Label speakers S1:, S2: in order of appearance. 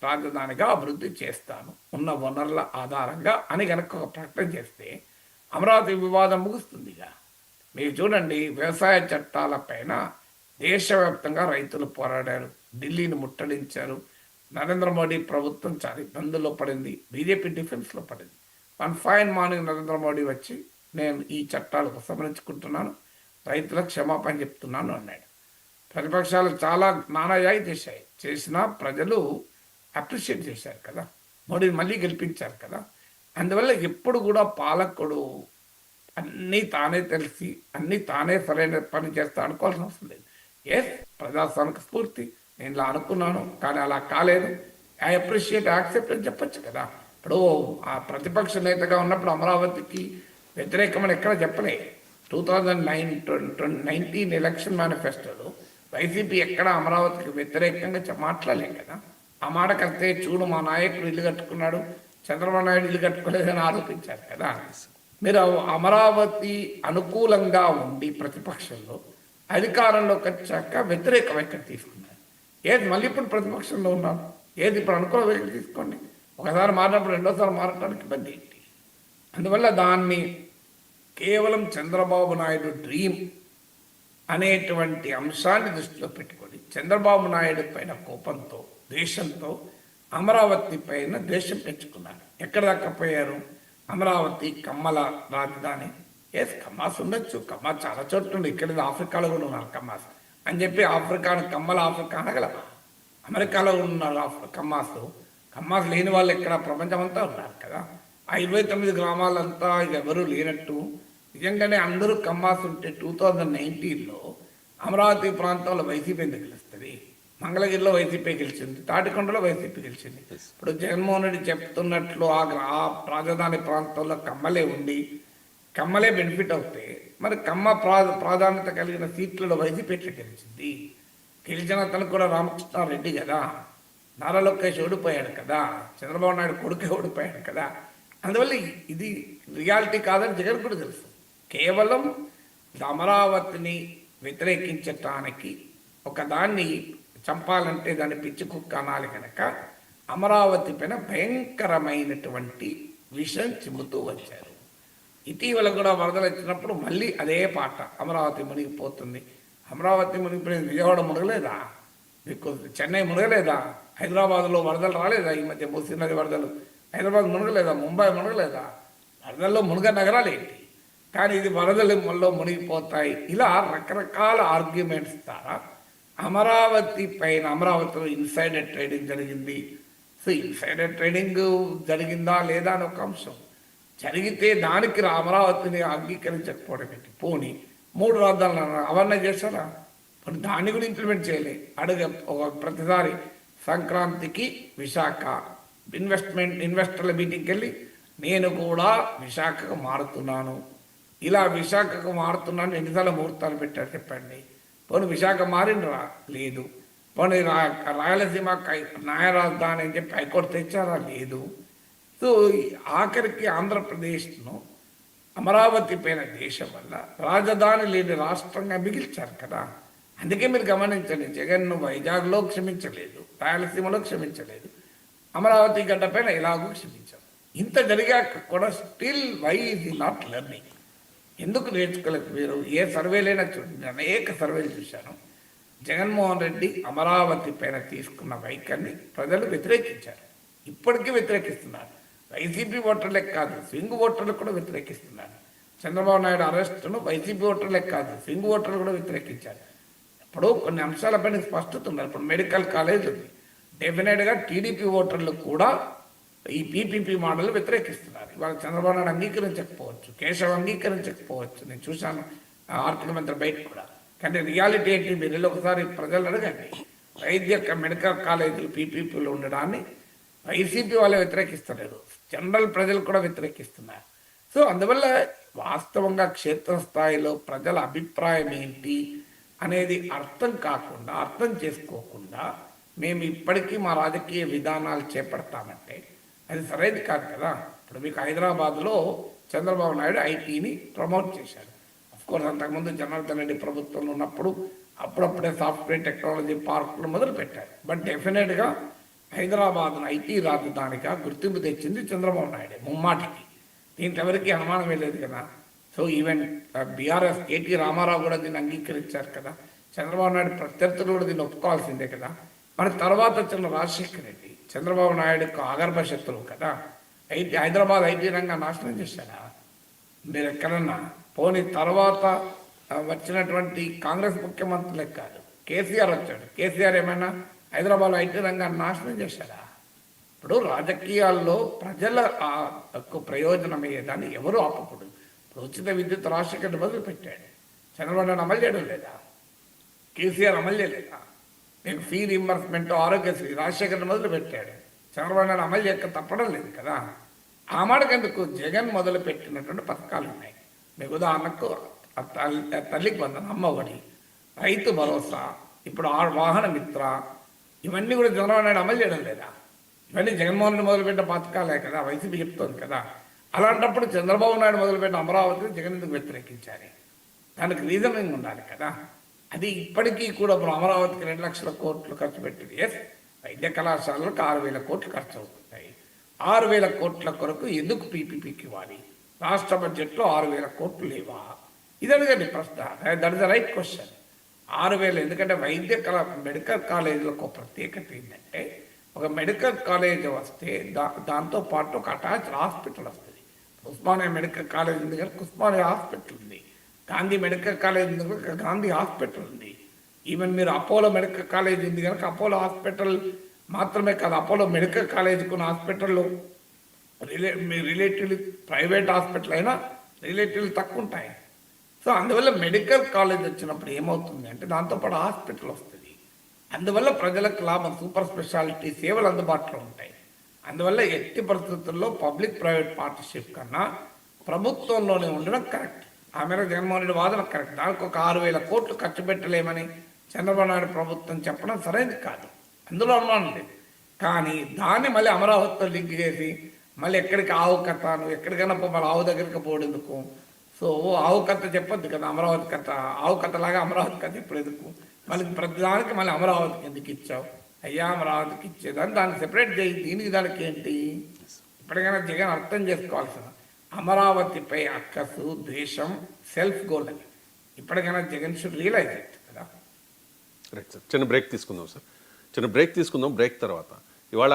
S1: రాజధానిగా అభివృద్ధి చేస్తాను ఉన్న వనరుల ఆధారంగా అని కనుక ఒక ప్రకటన చేస్తే అమరావతి వివాదం ముగుస్తుందిగా. మీరు చూడండి, వ్యవసాయ చట్టాలపైన దేశవ్యాప్తంగా రైతులు పోరాడారు, ఢిల్లీని ముట్టడించారు. నరేంద్ర మోడీ ప్రభుత్వం చాలా ఇబ్బందుల్లో పడింది, బీజేపీ డిఫెన్స్లో పడింది. One fine morning Narendra Modi వచ్చి నేను ఈ చట్టాలు ఉపసంహరించుకుంటున్నాను, రైతులకు క్షమాపణ చెప్తున్నాను అన్నాడు. ప్రతిపక్షాలు చాలా నానాయాయి చేసినా ప్రజలు అప్రిషియేట్ చేశారు కదా, మోడీని మళ్ళీ గెలిపించారు కదా. అందువల్ల ఎప్పుడు కూడా పాలకుడు అన్నీ తానే తెలిసి అన్నీ తానే సరైన పని చేస్తా అనుకోవాల్సిన అవసరం లేదు. ప్రజాస్వామిక స్ఫూర్తి, నేను ఇలా అనుకున్నాను కానీ అలా కాలేదు, ఐ అప్రిషియేట్ యాక్సెప్ట్ అని చెప్పచ్చు కదా. ఇప్పుడు ఆ ప్రతిపక్ష నేతగా ఉన్నప్పుడు అమరావతికి వ్యతిరేకమని ఎక్కడ చెప్పలే. 2019 ఎలక్షన్ మేనిఫెస్టోలో వైసీపీ ఎక్కడ అమరావతికి వ్యతిరేకంగా మాట్లాడలేం కదా. ఆ మాట కడితే చూడు మా నాయకుడు ఇల్లు కట్టుకున్నాడు, చంద్రబాబు నాయుడు ఇల్లు కట్టుకోలేదని ఆరోపించారు కదా. మీరు అమరావతి అనుకూలంగా ఉండి ప్రతిపక్షంలో అధికారంలోకి వచ్చాక వ్యతిరేక వైఖరి తీసుకున్నారు. ఏది మళ్ళీ ఇప్పుడు ప్రతిపక్షంలో ఉన్నాను, ఏది ఇప్పుడు అనుకూల వైఖరి తీసుకోండి. ఒకసారి మారినప్పుడు రెండోసారి మారడానికి ఇబ్బంది ఏంటి? అందువల్ల దాన్ని కేవలం చంద్రబాబు నాయుడు డ్రీమ్ అనేటువంటి అంశాన్ని దృష్టిలో పెట్టుకొని చంద్రబాబు నాయుడు పైన కోపంతో ద్వేషంతో అమరావతి పైన ద్వేషం పెంచుకున్నారు. ఎక్కడ దక్కపోయారు? అమరావతి కమ్మల రాజధాని. కమ్మాస్ ఉండొచ్చు, కమ్మాస్ చాలా చోట్ల ఉంది, ఇక్కడ ఆఫ్రికాలో కూడా ఉన్నారు కమ్మాస్ అని చెప్పి ఆఫ్రికాను కమ్మల ఆఫ్రికా అనగలమా? అమెరికాలో ఉన్నారు కమ్మాస్ లేని వాళ్ళు ఎక్కడ ప్రపంచమంతా ఉన్నారు కదా. ఆ 29 గ్రామాలంతా ఎవరు లేనట్టు నిజంగానే అందరూ కమ్మాస్ ఉంటే 2019లో అమరావతి ప్రాంతంలో వైసీపీ ఎందుకు గెలుస్తుంది? మంగళగిరిలో వైసీపీ గెలిచింది, తాటికొండలో వైసీపీ గెలిచింది. ఇప్పుడు జగన్మోహన్ రెడ్డి చెప్తున్నట్లు ఆ రాజధాని ప్రాంతంలో కమ్మలే ఉండి కమ్మలే బెనిఫిట్ అవుతే మరి కమ్మ ప్రాధాన్యత కలిగిన సీట్లలో వైసీపీ ఎట్లా గెలిచింది? గెలిచిన అతను కూడా రామకృష్ణారెడ్డి కదా, నారా లోకేష్ ఓడిపోయాడు కదా, చంద్రబాబు నాయుడు కొడుకే ఓడిపోయాడు కదా. అందువల్ల ఇది రియాలిటీ కాదని జగన్ కూడా తెలుసు. కేవలం అమరావతిని వ్యతిరేకించటానికి ఒకదాన్ని చంపాలంటే దాన్ని పిచ్చి కుక్క అనాలి కనుక అమరావతి పైన భయంకరమైనటువంటి విషయం చిమ్ముతూ వచ్చారు. ఇటీవల కూడా వరదలు వచ్చినప్పుడు మళ్ళీ అదే పాట, అమరావతి మునిగిపోతుంది. అమరావతి మునిగిపోయింది, విజయవాడ మునగలేదా? మీకు చెన్నై మునగలేదా? హైదరాబాద్లో వరదలు రాలేదా? ఈ మధ్య మూసీ నది వరదలు హైదరాబాద్ మునగలేదా? ముంబై మునగలేదా? వరదల్లో మునగ నగరాలు ఏంటి? కానీ ఇది వరదలలో మునిగిపోతాయి. ఇలా రకరకాల ఆర్గ్యుమెంట్స్ ద్వారా అమరావతి పైన, అమరావతిలో ఇన్సైడర్ ట్రేడింగ్ జరిగింది. సో ఇన్సైడర్ ట్రేడింగ్ జరిగిందా లేదా అని ఒక అంశం. జరిగితే దానికి అమరావతిని అంగీకరించకపోవడం ఏంటి? పోనీ 3 రాజధానులు అవన్నీ చేస్తారా? దాన్ని కూడా ఇంప్లిమెంట్ చేయలే. ప్రతిసారి సంక్రాంతికి విశాఖ ఇన్వెస్టర్ల మీటింగ్కి వెళ్ళి నేను కూడా విశాఖకు మారుతున్నాను, ఇలా విశాఖకు మారుతున్నాను ఎన్నిసార్లు ముహూర్తాలు పెట్టారు చెప్పండి. పోనీ విశాఖ మారినరా? లేదు. పోనీ రాయలసీమ న్యాయ రాజధాని అని చెప్పి హైకోర్టు తెచ్చారా? లేదు. సో ఆఖరికి ఆంధ్రప్రదేశ్ను అమరావతి పైన దేశం వల్ల రాజధాని లేని రాష్ట్రంగా మిగిల్చారు కదా. అందుకే మీరు గమనించండి, జగన్ను వైజాగ్లో క్షమించలేదు, రాయలసీమలో క్షమించలేదు, అమరావతి గడ్డ పైన ఎలాగో క్షమించారు. ఇంత జరిగాక కూడా స్టిల్ వై ఈజ్ ఈ నాట్ లెర్నింగ్? ఎందుకు నేర్చుకోలేదు మీరు? ఏ సర్వేలైనా చూడండి, అనేక సర్వేలు చూశాను. జగన్మోహన్ రెడ్డి అమరావతి పైన తీసుకున్న వైఖరిని ప్రజలు వ్యతిరేకించారు, ఇప్పటికీ వ్యతిరేకిస్తున్నారు. వైసీపీ ఓటర్లే కాదు, స్వింగ్ ఓటర్లు కూడా వ్యతిరేకిస్తున్నారు. చంద్రబాబు నాయుడు అరెస్టును వైసీపీ ఓటర్లే కాదు, స్వింగ్ ఓటర్లు కూడా వ్యతిరేకించారు. ఇప్పుడు కొన్ని అంశాలపైన స్పష్టత ఉన్నారు. ఇప్పుడు మెడికల్ కాలేజ్ ఉంది, డెఫినెట్గా టీడీపీ ఓటర్లు కూడా ఈ పీపీపీ మోడల్ వ్యతిరేకిస్తున్నారు. ఇవాళ చంద్రబాబు నాయుడు అంగీకరించకపోవచ్చు, కేశవ్ అంగీకరించకపోవచ్చు, నేను చూశాను ఆర్థిక మంత్రి బయట కూడా. కానీ రియాలిటీ ఏంటి? మీరు ఒకసారి ప్రజలు అడగండి. మెడికల్ కాలేజీలు పీపీపీలు ఉండడాన్ని వైసీపీ వాళ్ళే వ్యతిరేకిస్తలేరు, జనరల్ ప్రజలు కూడా వ్యతిరేకిస్తున్నారు. సో అందువల్ల వాస్తవంగా క్షేత్రస్థాయిలో ప్రజల అభిప్రాయం ఏంటి అనేది అర్థం చేసుకోకుండా మేము ఇప్పటికీ మా రాజకీయ విధానాలు చేపడతామంటే అది సరైనది కాదు కదా. ఇప్పుడు మీకు హైదరాబాద్లో చంద్రబాబు నాయుడు ఐటీని ప్రమోట్ చేశారు. అఫ్కోర్స్ అంతకుముందు జనార్దన్ రెడ్డి ప్రభుత్వంలో ఉన్నప్పుడు అప్పుడప్పుడే సాఫ్ట్వేర్ టెక్నాలజీ పార్కులు మొదలు పెట్టారు. బట్ డెఫినెట్గా హైదరాబాద్ను ఐటీ రాజధానిగా గుర్తింపు తెచ్చింది చంద్రబాబు నాయుడు ముమ్మాటికి. దీంట్లో ఎవరికి అనుమానమే లేదు కదా. So even BRS KT Rama Rao కూడా దీన్ని అంగీకరించారు కదా. చంద్రబాబు నాయుడు ప్రత్యర్థులు కూడా దీన్ని ఒప్పుకోవాల్సిందే కదా. మన తర్వాత వచ్చిన రాజశేఖర రెడ్డి చంద్రబాబు నాయుడుకు ఆగర్భ శత్రువు కదా. హైదరాబాద్ ఐటీ రంగం నాశనం చేశారా మీరు ఎక్కడన్నా? పోనీ తర్వాత వచ్చినటువంటి కాంగ్రెస్ ముఖ్యమంత్రులే కాదు, కేసీఆర్ వచ్చాడు. కేసీఆర్ ఏమైనా హైదరాబాద్ ఐటీ రంగాన్ని నాశనం చేశారా? ఇప్పుడు రాజకీయాల్లో ప్రజల ప్రయోజనం అయ్యేదాన్ని ఎవరు ఆపకూడదు. ఇప్పుడు ఉచిత విద్యుత్ రాజశేఖర్ మొదలు పెట్టాడు, చంద్రబాబు నాయుడు అమలు చేయడం లేదా? కేసీఆర్ అమలు చేయలేదా? మీకు ఫీ రీంబర్స్మెంట్ ఆరోగ్యశ్రీ రాజశేఖర్ మొదలు పెట్టాడు, చంద్రబాబు నాయుడు అమలు చేయక తప్పడం లేదు కదా. ఆ మాటకెందుకు జగన్ మొదలు పెట్టినటువంటి పథకాలు ఉన్నాయి. మీకు ఉదాహరణకు తల్లికి వందనం, అమ్మఒడి, రైతు భరోసా, ఇప్పుడు వాహన మిత్ర, ఇవన్నీ కూడా చంద్రబాబు నాయుడు అమలు చేయడం లేదా? ఇవన్నీ జగన్మోహన్ రెడ్డి మొదలుపెట్టిన పథకాలే కదా, వైసీపీ చెప్తోంది కదా. అలాంటప్పుడు చంద్రబాబు నాయుడు మొదలుపెట్టిన అమరావతిని జగన్ ఎందుకు వ్యతిరేకించాలి? దానికి రీజనింగ్ ఉండాలి కదా. అది ఇప్పటికీ కూడా ఇప్పుడు అమరావతికి 2 లక్షల కోట్లు ఖర్చు పెట్టింది. ఎస్, వైద్య కళాశాలలకు 6,000 కోట్లు ఖర్చు అవుతుంటాయి. 6,000 కోట్ల కొరకు ఎందుకు పీపీపీకి ఇవ్వాలి? రాష్ట్ర బడ్జెట్లో 6,000 కోట్లు లేవా? ఇది అడగండి ప్రశ్న. That is the right question. 6,000 ఎందుకంటే మెడికల్ కాలేజీలకు ఒక ప్రత్యేకత ఏంటంటే, ఒక మెడికల్ కాలేజ్ వస్తే దాంతో పాటు ఒక అటాచ్డ్ హాస్పిటల్ వస్తుంది. ఉస్మానియా మెడికల్ కాలేజ్ ఉంది కనుక ఉస్మానియా హాస్పిటల్ ఉంది, గాంధీ మెడికల్ కాలేజ్ ఉంది కనుక గాంధీ హాస్పిటల్ ఉంది. ఈవెన్ మీరు అపోలో మెడికల్ కాలేజ్ ఉంది కనుక అపోలో హాస్పిటల్ మాత్రమే కాదు, అపోలో మెడికల్ కాలేజీకి ఉన్న హాస్పిటల్లో రిలేటివ్లీ ప్రైవేట్ హాస్పిటల్ అయినా రిలేటివ్లీ తక్కువ ఉంటాయి. సో అందువల్ల మెడికల్ కాలేజ్ వచ్చినప్పుడు ఏమవుతుంది అంటే దాంతోపాటు హాస్పిటల్ వస్తుంది. అందువల్ల ప్రజలకు లాభం, సూపర్ స్పెషాలిటీ సేవలు అందుబాటులో ఉంటాయి. అందువల్ల ఎట్టి పరిస్థితుల్లో పబ్లిక్ ప్రైవేట్ పార్ట్నర్షిప్ కన్నా ప్రభుత్వంలోనే ఉండడం కరెక్ట్. ఆ మేరకు జగన్మోహన్ రెడ్డి వాదన కరెక్ట్. దానికి ఒక 6,000 కోట్లు ఖర్చు పెట్టలేమని చంద్రబాబు నాయుడు ప్రభుత్వం చెప్పడం సరైనది కాదు, అందులో అనుమానం లేదు. కానీ దాన్ని మళ్ళీ అమరావతితో లింక్ చేసి మళ్ళీ ఎక్కడికి ఆవు కథ, నువ్వు ఎక్కడికైనా మళ్ళీ ఆవు దగ్గరికి పోవడెందుకు? సో ఆవు కథ చెప్పొద్దు కదా, అమరావతి కథ. ఆవు కథలాగా అమరావతి కథ ఇప్పుడు ఎందుకు? మళ్ళీ ప్రతిదానికి మళ్ళీ అమరావతికి ఎందుకు ఇచ్చావు? అయ్యా అమరావతికి ఇచ్చేదాన్ని దాన్ని సెపరేట్ చేయి, దీనికి దానికి ఏంటి? ఇప్పటికైనా జగన్ అర్థం చేసుకోవాల్సిన అమరావతిపై అక్కసు, ద్వేషం, సెల్ఫ్ గోల్ అని ఇప్పటికైనా జగన్ షుడ్ రియలైజ్ ఇట్ కదా.
S2: రైట్ సార్, చిన్న బ్రేక్ తీసుకుందాం సార్. బ్రేక్ తర్వాత ఇవాళ